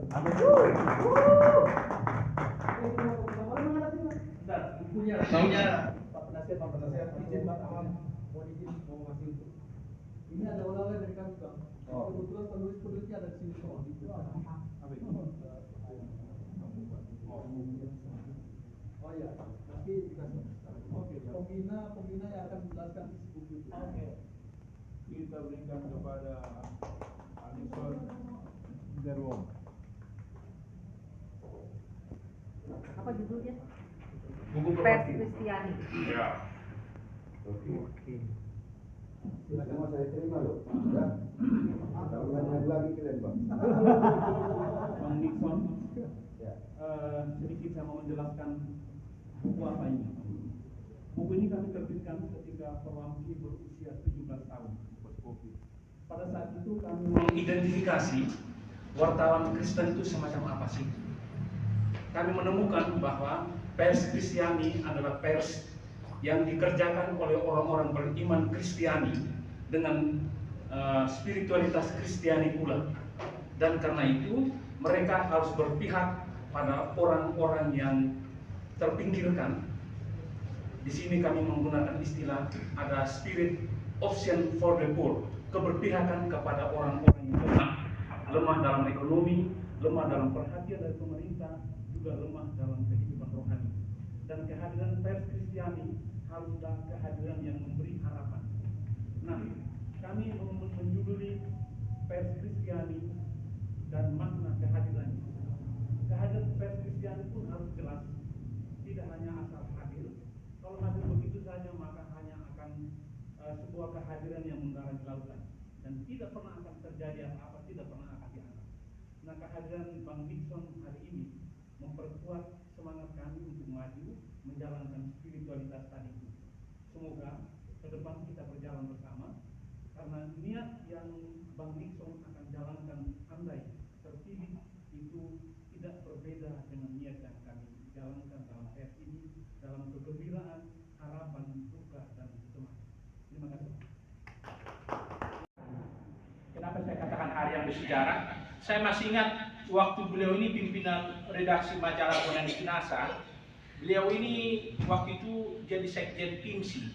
Pak Penasihat, izin Pak Awam, mau ngasih itu. Ini ada olahraga dari kami Bang. Kebetulan penulisnya ada di sini semua. Oh iya, nanti dikasih. Oke, pembina yang akan menjelaskan isi buku itu. Oke. Kita berikan kepada Alison Derwong. Apa judulnya? Buku Pers Kristiani. Ya. Oke. Semua saya terima loh. Ya. Jangan lagi kalian Bang. Bang Nixon, Ya. sedikit saya mau menjelaskan buku apa ini. Buku ini kami terbitkan ketika Perwamsi berusia 17 tahun. Pada saat itu kami Mengidentifikasi wartawan Kristen itu semacam apa sih? Kami menemukan bahwa pers Kristiani adalah pers yang dikerjakan oleh orang-orang beriman Kristiani dengan spiritualitas Kristiani pula. Dan karena itu mereka harus berpihak pada orang-orang yang terpinggirkan. Di sini kami menggunakan istilah ada spirit option for the poor, keberpihakan kepada orang-orang yang lemah dalam ekonomi, lemah dalam perhatian dari pemerintah, juga lemah dalam kehidupan rohani. Dan kehadiran pers Kristiani haruslah kehadiran yang memberi harapan. Nah, kami menjuduli pers Kristiani dan makna kehadirannya. Kehadiran pers Kristiani pun harus jelas, tidak hanya asal hadir. Kalau hadir begitu saja maka hanya akan sebuah kehadiran yang mengarah di lautan dan tidak pernah akan terjadi apa-apa, tidak pernah akan dianggap. Nah, kehadiran Bang Nixon hari ini memperkuat semangat kami untuk maju menjalankan spiritualitas tadi. Semoga ke depan kita berjalan bersama karena niat yang Bang Nixon akan jalankan andai terpilih itu tidak berbeda dengan niat yang kami jalankan dalam pers ini, dalam kegembiraan, harapan, duka, dan semangat. Terima kasih. Kenapa saya katakan hari yang bersejarah? Saya masih ingat waktu beliau ini pimpinan redaksi majalah Bonani Pinasa. Beliau ini waktu itu jadi sekjen PIMSI,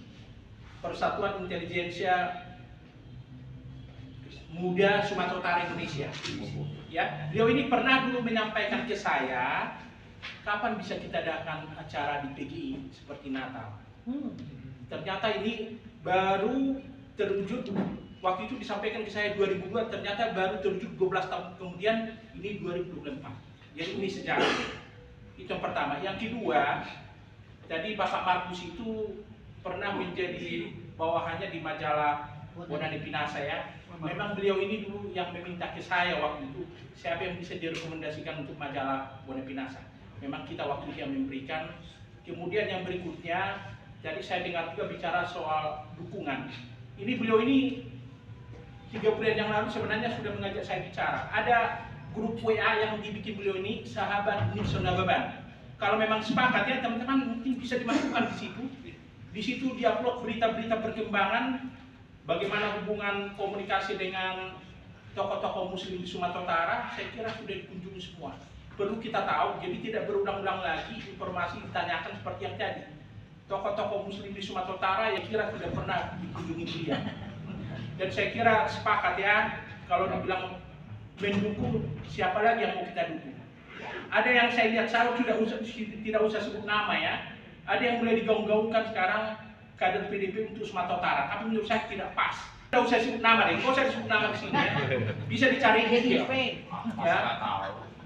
Persatuan Intelijensia Muda Sumatera Utara Indonesia. Ya, beliau ini pernah dulu menyampaikan ke saya, kapan bisa kita adakan acara di PGI seperti Natal. Ternyata ini baru terwujud. Waktu itu disampaikan ke saya 2002, ternyata baru terwujud 12 tahun kemudian, ini 2024. Jadi ini sejarah. Itu yang pertama. Yang kedua, tadi Bapak Markus itu pernah menjadi bawahannya di majalah Bonani Pinasa ya. Memang beliau ini dulu yang meminta ke saya waktu itu, siapa yang bisa direkomendasikan untuk majalah Bonani Pinasa. Memang kita waktu itu yang memberikan. Kemudian yang berikutnya, jadi saya dengar juga bicara soal dukungan. Ini beliau ini 3 bulan yang lalu sebenarnya sudah mengajak saya bicara. Ada grup WA yang dibikin beliau ini, Sahabat Nixon Nababan. Kalau memang sepakat ya teman-teman mungkin bisa dimasukkan di situ. Di situ diupload berita-berita perkembangan, bagaimana hubungan komunikasi dengan tokoh-tokoh Muslim di Sumatera Utara. Saya kira sudah dikunjungi semua. Perlu kita tahu, jadi tidak berulang-ulang lagi informasi ditanyakan seperti yang tadi. Tokoh-tokoh Muslim di Sumatera Utara yang kira sudah pernah dikunjungi dia. Dan saya kira sepakat ya, kalau dibilang mendukung, siapa lagi yang mau kita dukung? Ada yang saya lihat saya tidak usah sebut nama ya. Ada yang mulai digaung-gaungkan sekarang kader PDP untuk Sumatera Utara, tapi menurut saya tidak pas. Tidak usah sebut nama deh, kok saya sebut nama di sini ya. Bisa dicari dia. Ya.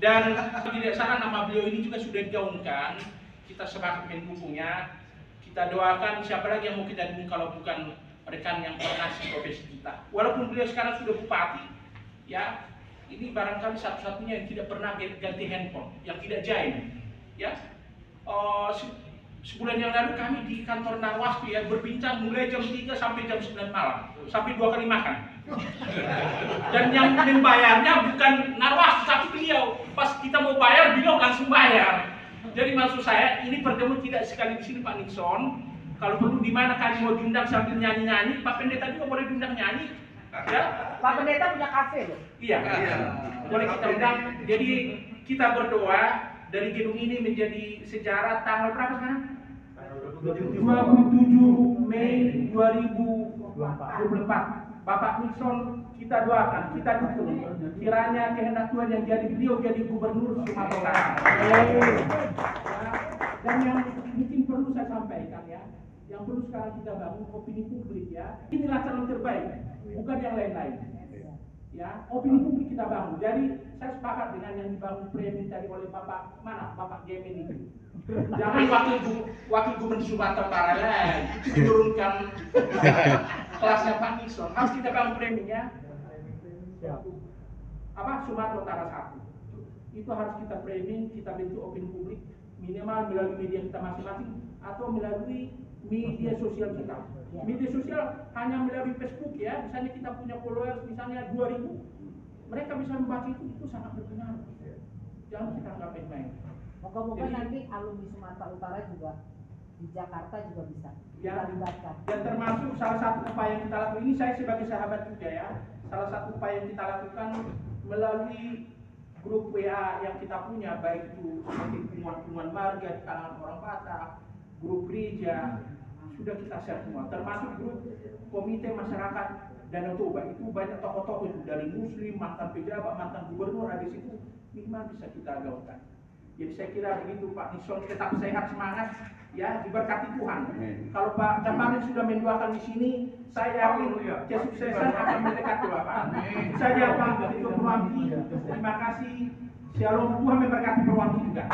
Dan tidak salah nama beliau ini juga sudah digaungkan. Kita sepakat mendukungnya. Kita doakan siapa lagi yang mau kita dukung kalau bukan rekan yang pernah profesi kita. Walaupun beliau sekarang sudah bupati, ya ini barangkali satu-satunya yang tidak pernah ganti handphone, yang tidak jaim. Ya, sebulan yang lalu kami di kantor Narwaspi ya berbincang mulai jam 3 sampai jam 9 malam, sampai 2 kali makan. Dan yang membayarnya bukan Narwaspi tapi beliau. Pas kita mau bayar, beliau langsung bayar. Jadi maksud saya ini pertemuan tidak sekali di sini Pak Nixon. Kalau perlu di mana kami mau diundang sambil nyanyi-nyanyi, Pak Pendeta juga boleh diundang nyanyi. Ya. Pak Pendeta punya kafe loh. Iya. boleh kita undang. Jadi kita berdoa dari gedung ini menjadi sejarah tanggal berapa sekarang? 27 Mei 2024. Bapak Nixon kita doakan, kita dukung. Kiranya kehendak Tuhan yang jadi beliau jadi gubernur Sumatera Utara. Dan yang mungkin perlu saya sampaikan ya, yang perlu sekarang kita bangun opini publik ya. Inilah calon terbaik, bukan yang lain-lain. Ya, opini publik kita bangun. Jadi saya sepakat dengan yang dibangun framing tadi oleh Bapak Bapak Gemen itu. Jangan wakil gubernur Sumatera Utara lain menurunkan kelasnya Pak Nixon. Harus kita bangun framing ya. Sumatera Utara 1. Itu harus kita framing, kita bentuk opini publik minimal melalui media kita masing-masing atau melalui media sosial kita. Media sosial hanya melalui Facebook ya, misalnya kita punya followers misalnya 2000, mereka bisa membaca itu sangat berpengaruh. Jangan kita anggap main-main. Moga-moga nanti alumni Sumatera Utara juga di Jakarta juga bisa dilibatkan. Dan termasuk salah satu upaya yang kita lakukan ini, saya sebagai sahabat juga ya, salah satu upaya yang kita lakukan melalui grup WA yang kita punya, baik itu seperti hubungan marga di kalangan orang Batak, grup gereja, sudah kita share semua, termasuk grup komite masyarakat Danau Toba. Itu banyak tokoh-tokoh itu dari muslim, mantan pejabat, mantan gubernur ada di situ, minimal bisa kita gaungkan. Jadi saya kira begitu Pak Nixon, tetap sehat, semangat ya, diberkati Tuhan. Kalau Pak Japarin sudah mendoakan di sini, saya yakin kesuksesan akan mendekati Bapak. Saja Pak Ketua Perwaki, terima kasih. Shalom, Tuhan memberkati Perwaki juga.